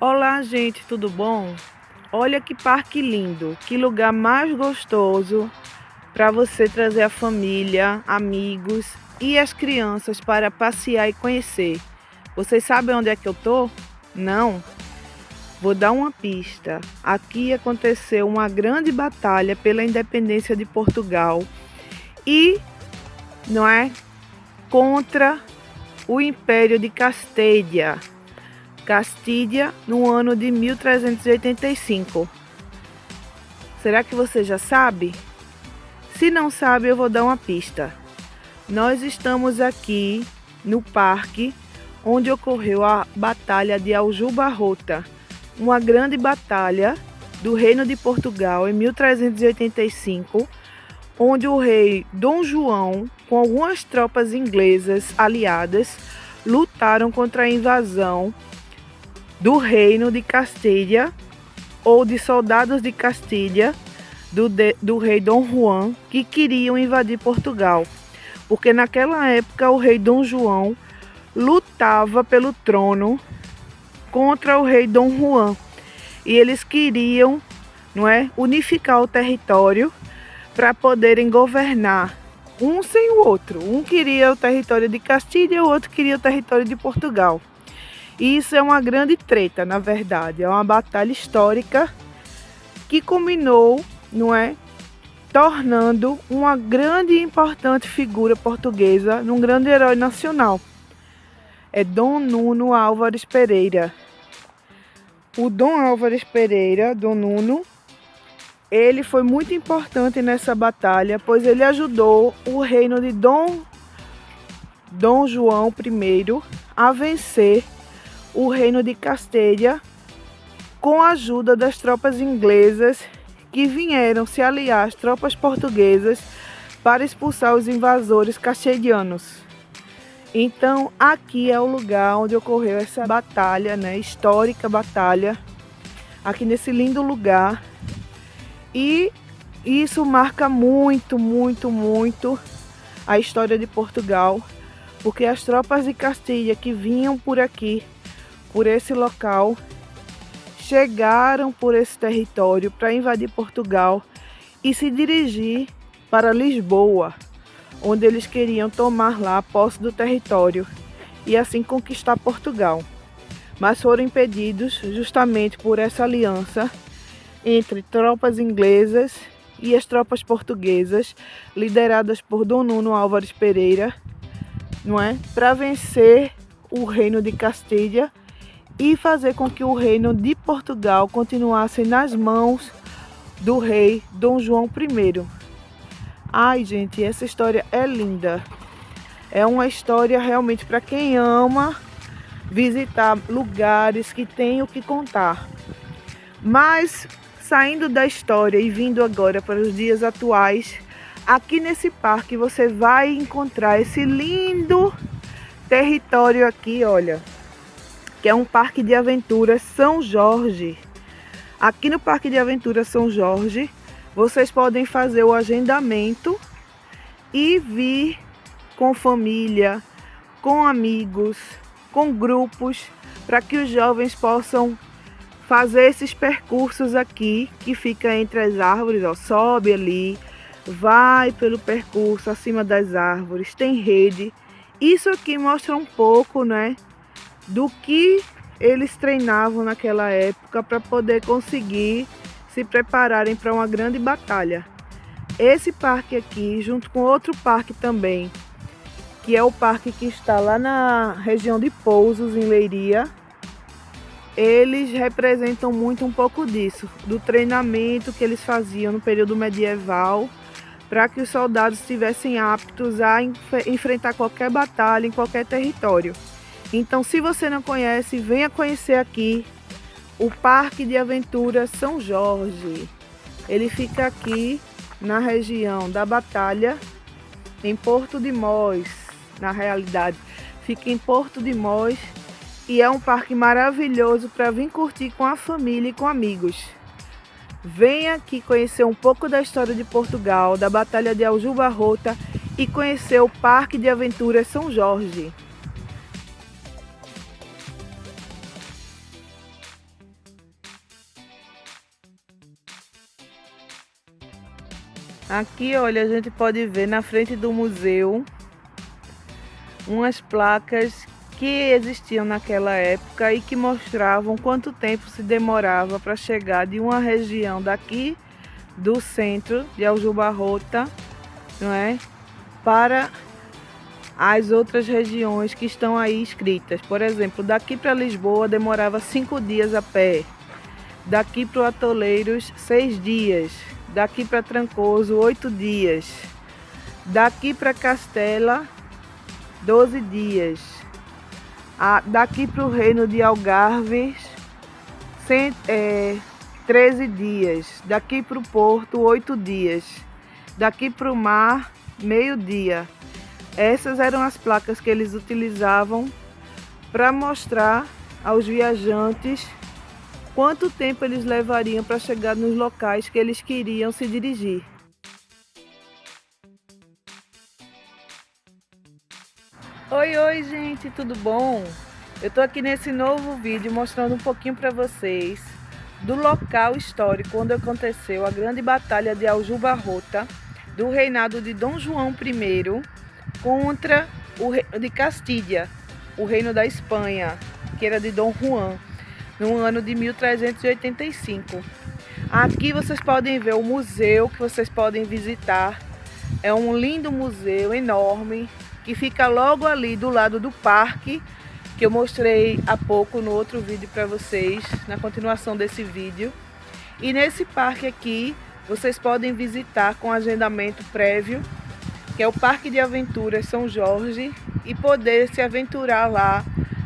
Olá, gente, tudo bom? Olha que parque lindo, que lugar mais gostoso para você trazer a família, amigos e as crianças para passear e conhecer. Vocês sabem onde é que eu tô? Não? Vou dar uma pista. Aqui aconteceu uma grande batalha pela independência de Portugal e, não é, contra o Império de Castilha no ano de 1385. Será que você já sabe? Se não sabe, eu vou dar uma pista. Nós estamos aqui no parque onde ocorreu a Batalha de Aljubarrota, uma grande batalha do Reino de Portugal em 1385, onde o rei Dom João, com algumas tropas inglesas aliadas, lutaram contra a invasão do reino de Castilha, ou de soldados de Castilha, do rei Dom Juan, que queriam invadir Portugal. Porque naquela época o rei Dom João lutava pelo trono contra o rei Dom Juan. E eles queriam, não é, unificar o território para poderem governar um sem o outro. Um queria o território de Castilha e o outro queria o território de Portugal. E isso é uma grande treta, na verdade. É uma batalha histórica que culminou, não é, tornando uma grande e importante figura portuguesa num grande herói nacional. É Dom Nuno Álvares Pereira. O Dom Álvares Pereira, Dom Nuno, ele foi muito importante nessa batalha, pois ele ajudou o reino de Dom João I a vencer o reino de Castilha com a ajuda das tropas inglesas que vieram se aliar às tropas portuguesas para expulsar os invasores castilhanos. Então aqui é o lugar onde ocorreu essa batalha, né, histórica batalha, aqui nesse lindo lugar. E isso marca muito, muito, muito a história de Portugal, porque as tropas de Castilha que vinham por aqui, por esse local, chegaram por esse território para invadir Portugal e se dirigir para Lisboa, onde eles queriam tomar lá a posse do território e assim conquistar Portugal. Mas foram impedidos justamente por essa aliança entre tropas inglesas e as tropas portuguesas, lideradas por Dom Nuno Álvares Pereira, não é, para vencer o reino de Castilha e fazer com que o reino de Portugal continuasse nas mãos do rei Dom João I. Ai, gente, essa história é linda. É uma história realmente para quem ama visitar lugares que tem o que contar. Mas, saindo da história e vindo agora para os dias atuais, aqui nesse parque você vai encontrar esse lindo território aqui, olha, que é um parque de aventura São Jorge. Aqui no Parque de Aventura São Jorge, vocês podem fazer o agendamento e vir com família, com amigos, com grupos, para que os jovens possam fazer esses percursos aqui, que fica entre as árvores, ó, sobe ali, vai pelo percurso acima das árvores, tem rede. Isso aqui mostra um pouco, né, do que eles treinavam naquela época para poder conseguir se prepararem para uma grande batalha. Esse parque aqui, junto com outro parque também, que é o parque que está lá na região de Pousos, em Leiria, eles representam muito um pouco disso, do treinamento que eles faziam no período medieval, para que os soldados estivessem aptos a enfrentar qualquer batalha em qualquer território. Então, se você não conhece, venha conhecer aqui o Parque de Aventura São Jorge. Ele fica aqui na região da Batalha, em Porto de Mós. Na realidade, fica em Porto de Mós e é um parque maravilhoso para vir curtir com a família e com amigos. Venha aqui conhecer um pouco da história de Portugal, da Batalha de Aljubarrota e conhecer o Parque de Aventuras São Jorge. Aqui, olha, a gente pode ver na frente do museu umas placas que existiam naquela época e que mostravam quanto tempo se demorava para chegar de uma região daqui do centro de Aljubarrota, não é, para as outras regiões que estão aí escritas. Por exemplo, daqui para Lisboa demorava 5 dias a pé, daqui para o Atoleiros 6 dias, daqui para Trancoso 8 dias, daqui para Castela 12 dias, daqui para o Reino de Algarves 13 dias, daqui para o Porto 8 dias, daqui para o mar meio dia. Essas eram as placas que eles utilizavam para mostrar aos viajantes quanto tempo eles levariam para chegar nos locais que eles queriam se dirigir. Oi, gente, tudo bom? Eu tô aqui nesse novo vídeo mostrando um pouquinho para vocês do local histórico onde aconteceu a grande batalha de Aljubarrota do reinado de Dom João I contra o reino de Castilha, o reino da Espanha, que era de Dom Juan, no ano de 1385. Aqui vocês podem ver o museu que vocês podem visitar. É um lindo museu enorme que fica logo ali do lado do parque que eu mostrei há pouco no outro vídeo para vocês, na continuação desse vídeo. E nesse parque aqui vocês podem visitar com agendamento prévio, que é o Parque de Aventuras São Jorge, e poder se aventurar lá,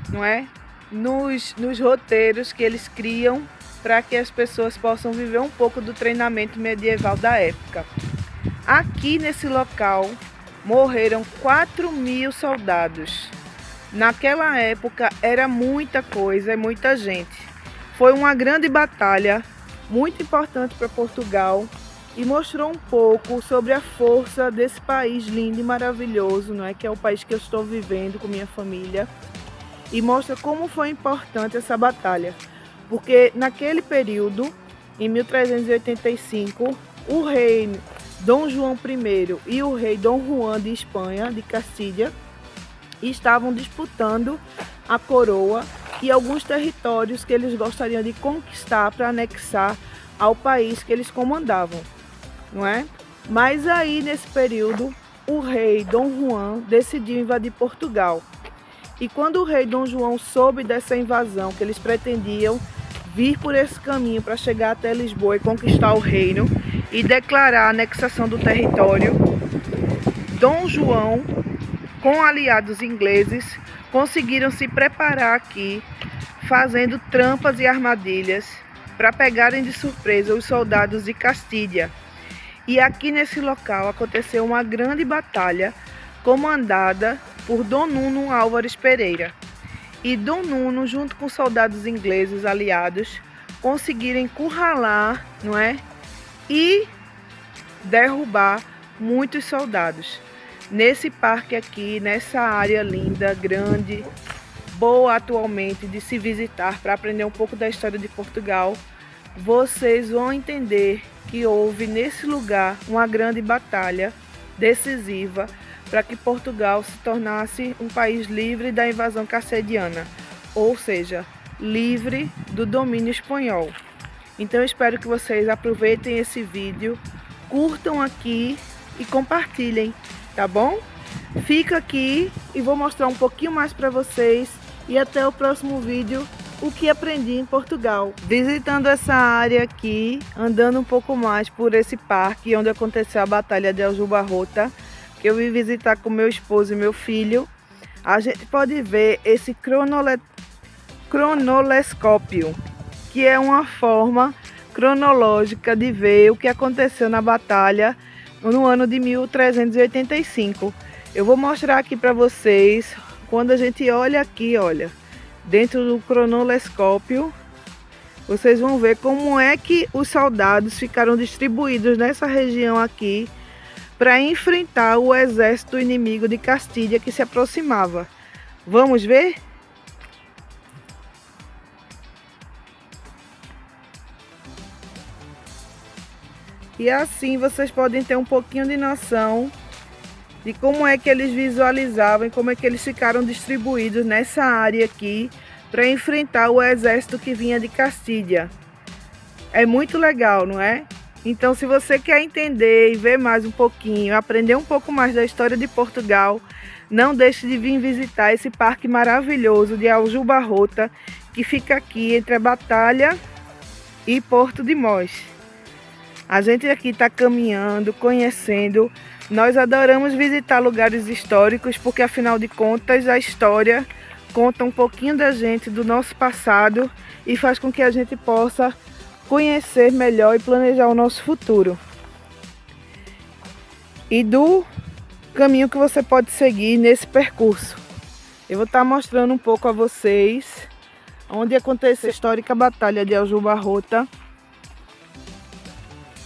não é? Nos roteiros que eles criam para que as pessoas possam viver um pouco do treinamento medieval da época. Aqui nesse local morreram 4.000 soldados. Naquela época era muita coisa, muita gente. Foi uma grande batalha, muito importante para Portugal, e mostrou um pouco sobre a força desse país lindo e maravilhoso, não é? Que é o país que eu estou vivendo com minha família. E mostra como foi importante essa batalha. Porque naquele período, em 1385, o rei Dom João I e o rei Dom Juan de Espanha, de Castilha, estavam disputando a coroa e alguns territórios que eles gostariam de conquistar para anexar ao país que eles comandavam, não é? Mas aí, nesse período, o rei Dom Juan decidiu invadir Portugal. E quando o rei Dom João soube dessa invasão, que eles pretendiam vir por esse caminho para chegar até Lisboa e conquistar o reino e declarar a anexação do território, Dom João, com aliados ingleses, conseguiram se preparar aqui, fazendo trampas e armadilhas para pegarem de surpresa os soldados de Castilha. E aqui nesse local aconteceu uma grande batalha comandada por Dom Nuno Álvares Pereira. E Dom Nuno, junto com soldados ingleses aliados, conseguiram encurralar, não é? E derrubar muitos soldados. Nesse parque aqui, nessa área linda, grande, boa atualmente de se visitar para aprender um pouco da história de Portugal, vocês vão entender que houve nesse lugar uma grande batalha decisiva para que Portugal se tornasse um país livre da invasão castelhana, ou seja, livre do domínio espanhol. Então eu espero que vocês aproveitem esse vídeo, curtam aqui e compartilhem, tá bom? Fica aqui e vou mostrar um pouquinho mais para vocês e até o próximo vídeo, o que aprendi em Portugal. Visitando essa área aqui, andando um pouco mais por esse parque onde aconteceu a Batalha de Aljubarrota, que eu vim visitar com meu esposo e meu filho, a gente pode ver esse cronolescópio, que é uma forma cronológica de ver o que aconteceu na batalha no ano de 1385. Eu vou mostrar aqui para vocês, quando a gente olha aqui, olha, dentro do cronolescópio, vocês vão ver como é que os soldados ficaram distribuídos nessa região aqui, para enfrentar o exército inimigo de Castilha que se aproximava. Vamos ver? E assim vocês podem ter um pouquinho de noção de como é que eles visualizavam e como é que eles ficaram distribuídos nessa área aqui para enfrentar o exército que vinha de Castilha. É muito legal, não é? Então, se você quer entender e ver mais um pouquinho, aprender um pouco mais da história de Portugal, não deixe de vir visitar esse parque maravilhoso de Aljubarrota, que fica aqui entre a Batalha e Porto de Mós. A gente aqui está caminhando, conhecendo. Nós adoramos visitar lugares históricos, porque afinal de contas a história conta um pouquinho da gente, do nosso passado, e faz com que a gente possa conhecer melhor e planejar o nosso futuro. E do caminho que você pode seguir nesse percurso. Eu vou estar mostrando um pouco a vocês onde aconteceu a histórica Batalha de Aljubarrota.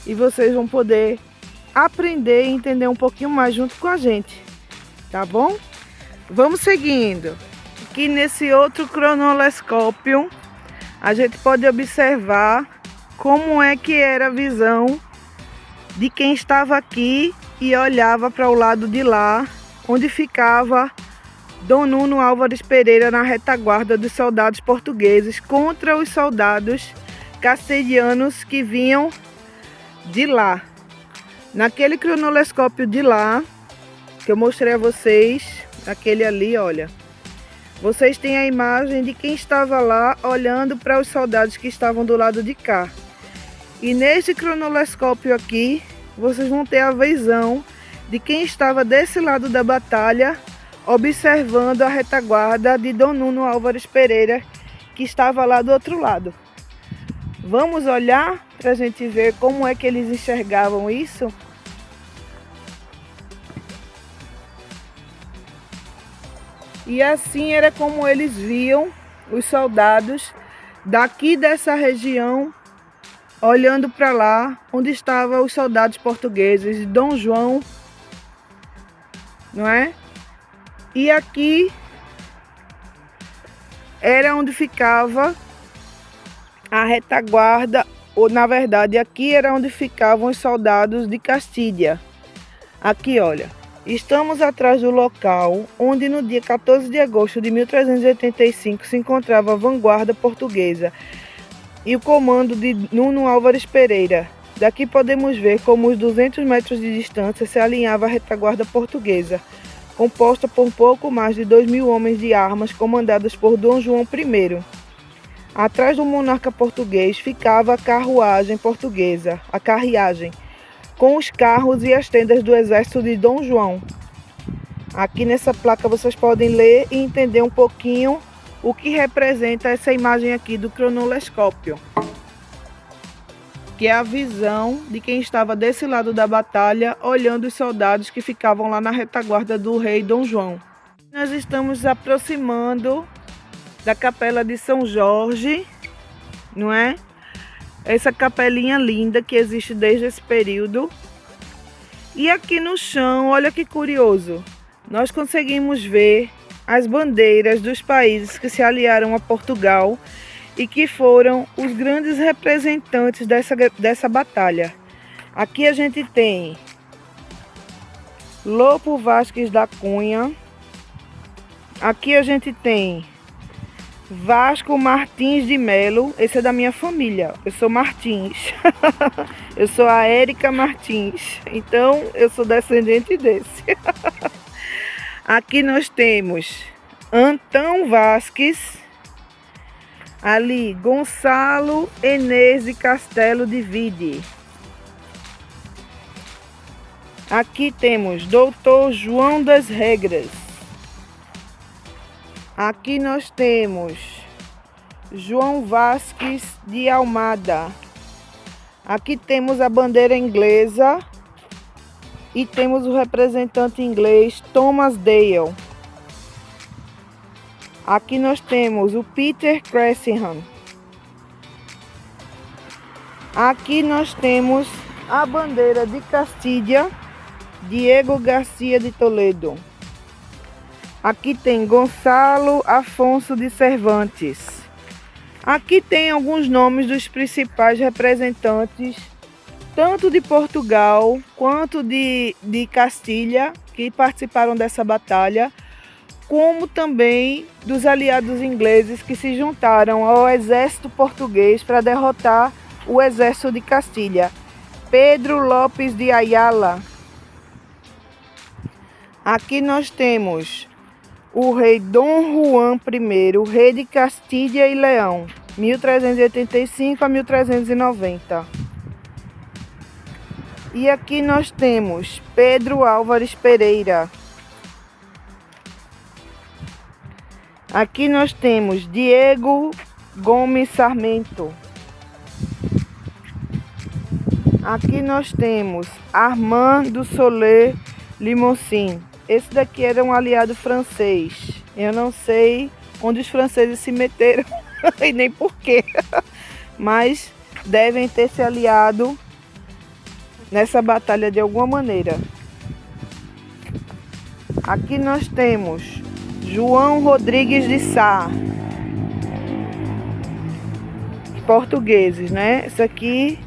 E vocês vão poder aprender e entender um pouquinho mais junto com a gente, tá bom? Vamos seguindo. Aqui nesse outro cronolescópio, a gente pode observar como é que era a visão de quem estava aqui e olhava para o lado de lá, onde ficava Dom Nuno Álvares Pereira na retaguarda dos soldados portugueses contra os soldados castelhanos que vinham de lá. Naquele cronolescópio de lá, que eu mostrei a vocês, aquele ali, olha, vocês têm a imagem de quem estava lá olhando para os soldados que estavam do lado de cá. E neste cronolescópio aqui, vocês vão ter a visão de quem estava desse lado da batalha, observando a retaguarda de Dom Nuno Álvares Pereira, que estava lá do outro lado. Vamos olhar para a gente ver como é que eles enxergavam isso? E assim era como eles viam os soldados daqui dessa região, olhando para lá, onde estavam os soldados portugueses de Dom João, não é? E aqui era onde ficava a retaguarda, ou na verdade aqui era onde ficavam os soldados de Castilha. Aqui, olha, estamos atrás do local onde no dia 14 de agosto de 1385 se encontrava a vanguarda portuguesa e o comando de Nuno Álvares Pereira. Daqui podemos ver como os 200 metros de distância se alinhava a retaguarda portuguesa, composta por um pouco mais de 2.000 homens de armas comandados por Dom João I. Atrás do monarca português ficava a carruagem portuguesa, a carreagem, com os carros e as tendas do exército de Dom João. Aqui nessa placa vocês podem ler e entender um pouquinho o que representa essa imagem aqui do cronolescópio, que é a visão de quem estava desse lado da batalha, olhando os soldados que ficavam lá na retaguarda do rei Dom João. Nós estamos aproximando da Capela de São Jorge, não é? Essa capelinha linda que existe desde esse período. E aqui no chão, olha que curioso, nós conseguimos ver as bandeiras dos países que se aliaram a Portugal e que foram os grandes representantes dessa batalha. Aqui a gente tem Lopo Vasques da Cunha, aqui a gente tem Vasco Martins de Melo, esse é da minha família, eu sou Martins, eu sou a Érica Martins, então eu sou descendente desse. Aqui nós temos Antão Vasques, ali Gonçalo Enes de Castelo de Vide. Aqui temos Doutor João das Regras. Aqui nós temos João Vasques de Almada. Aqui temos a bandeira inglesa e temos o representante inglês Thomas Dale. Aqui nós temos o Peter Cressingham. Aqui nós temos a bandeira de Castilha Diego Garcia de Toledo. Aqui tem Gonçalo Afonso de Cervantes. Aqui tem alguns nomes dos principais representantes, tanto de Portugal quanto de Castilha, que participaram dessa batalha, como também dos aliados ingleses que se juntaram ao exército português para derrotar o exército de Castilha. Pedro Lopes de Ayala. Aqui nós temos o rei Dom Juan I, rei de Castilha e Leão, 1385 a 1390. E aqui nós temos Pedro Álvares Pereira. Aqui nós temos Diego Gomes Sarmento. Aqui nós temos Armand du Soleil Limousin. Esse daqui era um aliado francês. Eu não sei onde os franceses se meteram e nem porquê, mas devem ter se aliado nessa batalha de alguma maneira. Aqui nós temos João Rodrigues de Sá. Portugueses, né? Isso aqui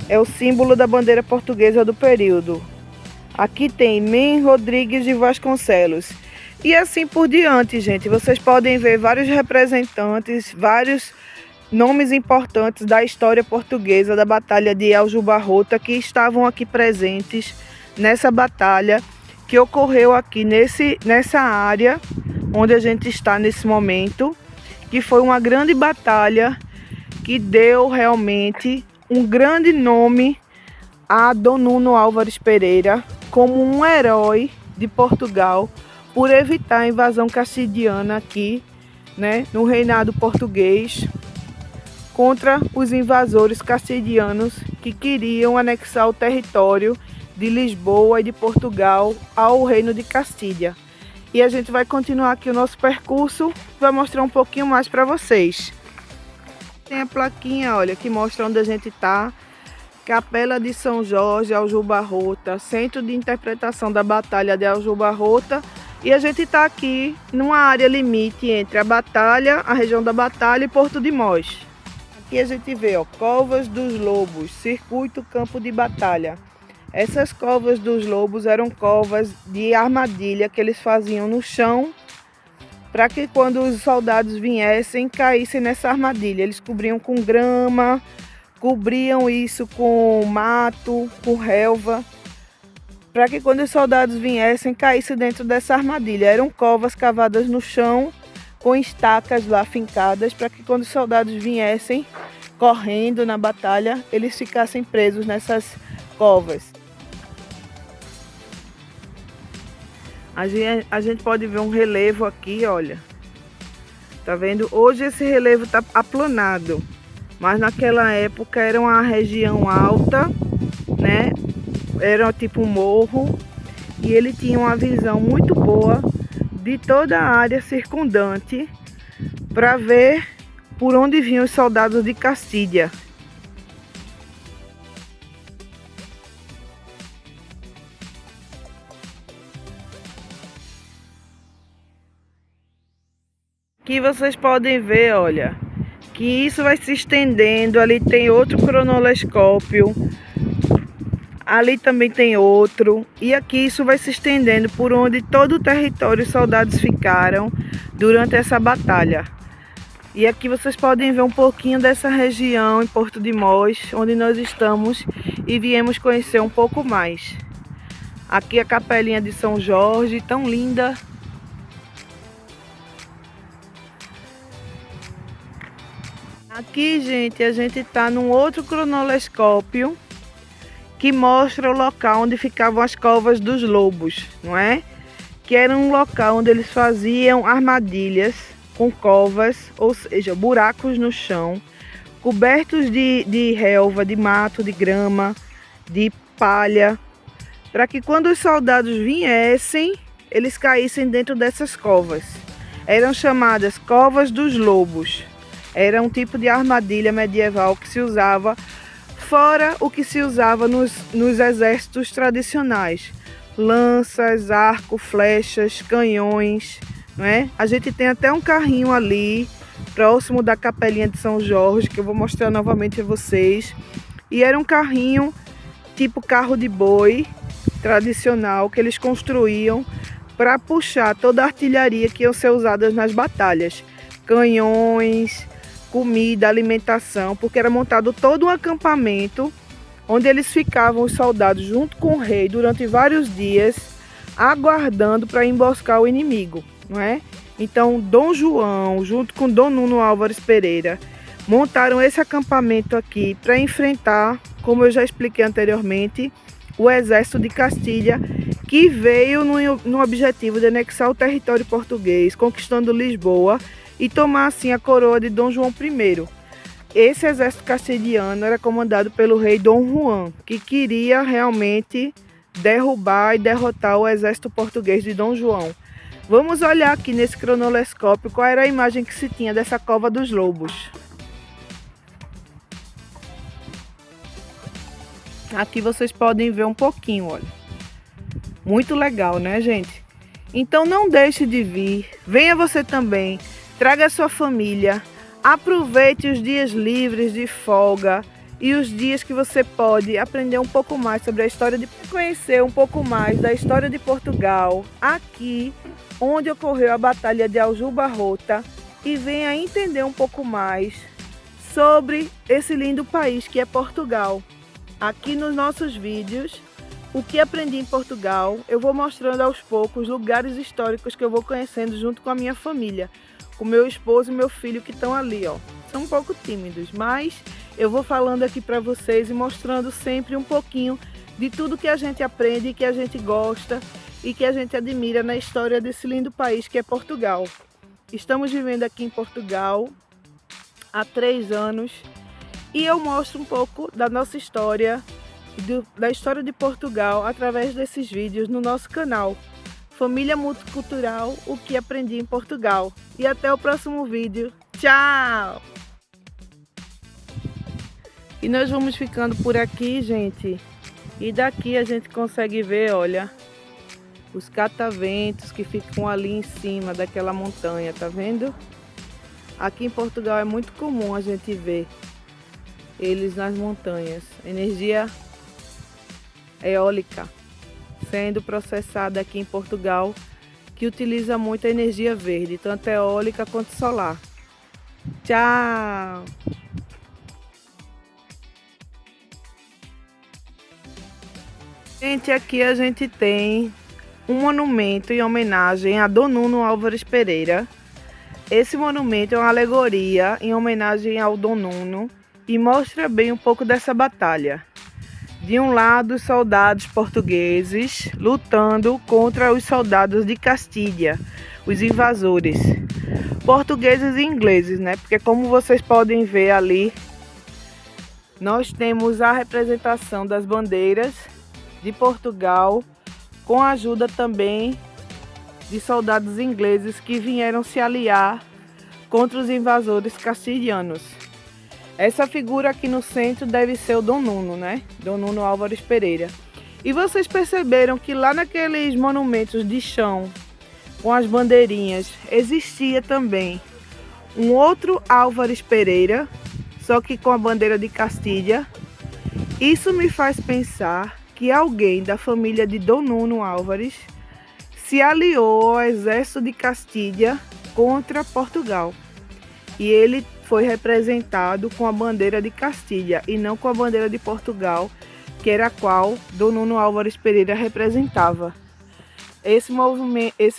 é o símbolo da bandeira portuguesa do período. Aqui tem Men Rodrigues de Vasconcelos. E assim por diante, gente. Vocês podem ver vários representantes, vários nomes importantes da história portuguesa, da Batalha de Aljubarrota, que estavam aqui presentes nessa batalha que ocorreu aqui nessa área onde a gente está nesse momento, que foi uma grande batalha que deu realmente um grande nome a Dom Nuno Álvares Pereira como um herói de Portugal por evitar a invasão castilhana aqui, né, no reinado português, contra os invasores castilhanos que queriam anexar o território de Lisboa e de Portugal ao reino de Castilha. E a gente vai continuar aqui o nosso percurso, vai mostrar um pouquinho mais para vocês. Tem a plaquinha, olha, que mostra onde a gente está. Capela de São Jorge, Aljubarrota, Centro de Interpretação da Batalha de Aljubarrota. E a gente está aqui numa área limite entre a batalha, a região da batalha e Porto de Mós. Aqui a gente vê, ó, Covas dos Lobos, Circuito Campo de Batalha. Essas covas dos lobos eram covas de armadilha que eles faziam no chão para que quando os soldados viessem, caíssem nessa armadilha. Eles cobriam com grama, cobriam isso com mato, com relva, para que quando os soldados viessem, caíssem dentro dessa armadilha. Eram covas cavadas no chão, com estacas lá fincadas, para que quando os soldados viessem correndo na batalha, eles ficassem presos nessas covas. A gente pode ver um relevo aqui, olha. Tá vendo? Hoje esse relevo tá aplanado, mas naquela época era uma região alta, né? Era tipo um morro e ele tinha uma visão muito boa de toda a área circundante para ver por onde vinham os soldados de Castilha. Aqui vocês podem ver, olha, que isso vai se estendendo. Ali tem outro cronolescópio, ali também tem outro, e aqui isso vai se estendendo por onde todo o território os soldados ficaram durante essa batalha. E aqui vocês podem ver um pouquinho dessa região em Porto de Mós, onde nós estamos e viemos conhecer um pouco mais. Aqui a capelinha de São Jorge, tão linda. Aqui, gente, a gente está num outro cronolescópio que mostra o local onde ficavam as covas dos lobos, não é? Que era um local onde eles faziam armadilhas com covas, ou seja, buracos no chão, cobertos de relva, de mato, de grama, de palha, para que quando os soldados viessem, eles caíssem dentro dessas covas. Eram chamadas covas dos lobos. Era um tipo de armadilha medieval que se usava, fora o que se usava nos exércitos tradicionais. lanças, arco, flechas, canhões, não é? A gente tem até um carrinho ali, próximo da capelinha de São Jorge, que eu vou mostrar novamente a vocês. E era um carrinho tipo carro de boi tradicional que eles construíam para puxar toda a artilharia que ia ser usada nas batalhas. Canhões, comida, alimentação, porque era montado todo um acampamento onde eles ficavam, os soldados, junto com o rei durante vários dias, aguardando para emboscar o inimigo, não é? Então, Dom João, junto com Dom Nuno Álvares Pereira, montaram esse acampamento aqui para enfrentar, como eu já expliquei anteriormente, o exército de Castilha, que veio no objetivo de anexar o território português, conquistando Lisboa e tomar assim a coroa de Dom João I. Esse exército castilhano era comandado pelo rei Dom Juan, que queria realmente derrubar e derrotar o exército português de Dom João. Vamos olhar aqui nesse cronolescópio qual era a imagem que se tinha dessa Cova dos Lobos. Aqui vocês podem ver um pouquinho, olha. Muito legal, né, gente? Então não deixe de vir, venha você também, traga a sua família, aproveite os dias livres de folga e os dias que você pode aprender um pouco mais sobre a história de conhecer um pouco mais da história de Portugal, aqui onde ocorreu a Batalha de Aljubarrota, e venha entender um pouco mais sobre esse lindo país que é Portugal. Aqui nos nossos vídeos, o que aprendi em Portugal, eu vou mostrando aos poucos lugares históricos que eu vou conhecendo junto com a minha família, com meu esposo e meu filho que estão ali, ó. São um pouco tímidos, mas eu vou falando aqui para vocês e mostrando sempre um pouquinho de tudo que a gente aprende, que a gente gosta e que a gente admira na história desse lindo país que é Portugal. Estamos vivendo aqui em Portugal há 3 anos e eu mostro um pouco da nossa história, da história de Portugal através desses vídeos no nosso canal Família Multicultural, o que aprendi em Portugal. E até o próximo vídeo. Tchau! E nós vamos ficando por aqui, gente. E daqui a gente consegue ver, olha, os cataventos que ficam ali em cima daquela montanha, tá vendo? Aqui em Portugal é muito comum a gente ver eles nas montanhas. Energia eólica sendo processada aqui em Portugal, que utiliza muita energia verde, tanto eólica quanto solar. Tchau! Gente, aqui a gente tem um monumento em homenagem a Dom Nuno Álvares Pereira. Esse monumento é uma alegoria em homenagem ao Dom Nuno e mostra bem um pouco dessa batalha. De um lado, os soldados portugueses lutando contra os soldados de Castilha, os invasores, portugueses e ingleses, né? Porque como vocês podem ver ali, nós temos a representação das bandeiras de Portugal, com a ajuda também de soldados ingleses que vieram se aliar contra os invasores castilhanos. Essa figura aqui no centro deve ser o Dom Nuno, né? Dom Nuno Álvares Pereira. E vocês perceberam que lá naqueles monumentos de chão, com as bandeirinhas, existia também um outro Álvares Pereira, só que com a bandeira de Castilha. Isso me faz pensar que alguém da família de Dom Nuno Álvares se aliou ao exército de Castilha contra Portugal. E ele foi representado com a bandeira de Castilha e não com a bandeira de Portugal, que era a qual Dom Nuno Álvares Pereira representava. Esse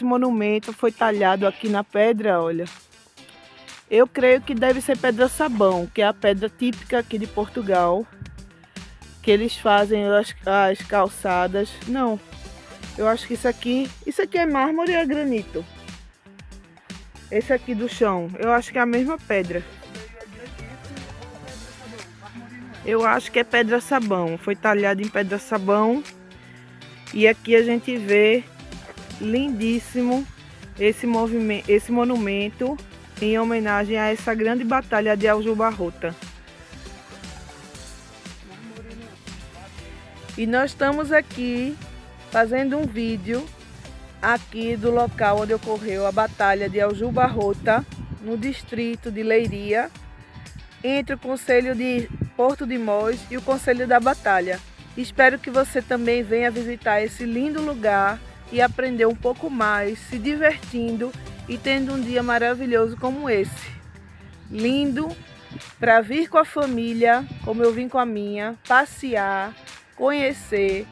monumento foi talhado aqui na pedra, olha. Eu creio que deve ser pedra sabão, que é a pedra típica aqui de Portugal, que eles fazem as calçadas. Não, eu acho que isso aqui é mármore ou é granito? Esse aqui do chão, eu acho que é a mesma pedra. Eu acho que é pedra sabão, foi talhado em pedra sabão. E aqui a gente vê lindíssimo esse monumento em homenagem a essa grande batalha de Aljubarrota. E nós estamos aqui fazendo um vídeo aqui do local onde ocorreu a Batalha de Aljuba Rota, no distrito de Leiria, entre o Conselho de Porto de Mós e o Conselho da Batalha. Espero que você também venha visitar esse lindo lugar e aprender um pouco mais, se divertindo e tendo um dia maravilhoso como esse. Lindo para vir com a família, como eu vim com a minha, passear, conhecer,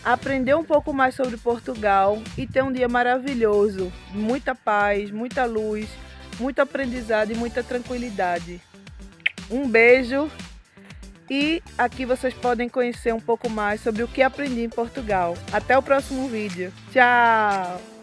aprender um pouco mais sobre Portugal e ter um dia maravilhoso, muita paz, muita luz, muito aprendizado e muita tranquilidade. Um beijo e aqui vocês podem conhecer um pouco mais sobre o que aprendi em Portugal. Até o próximo vídeo. Tchau!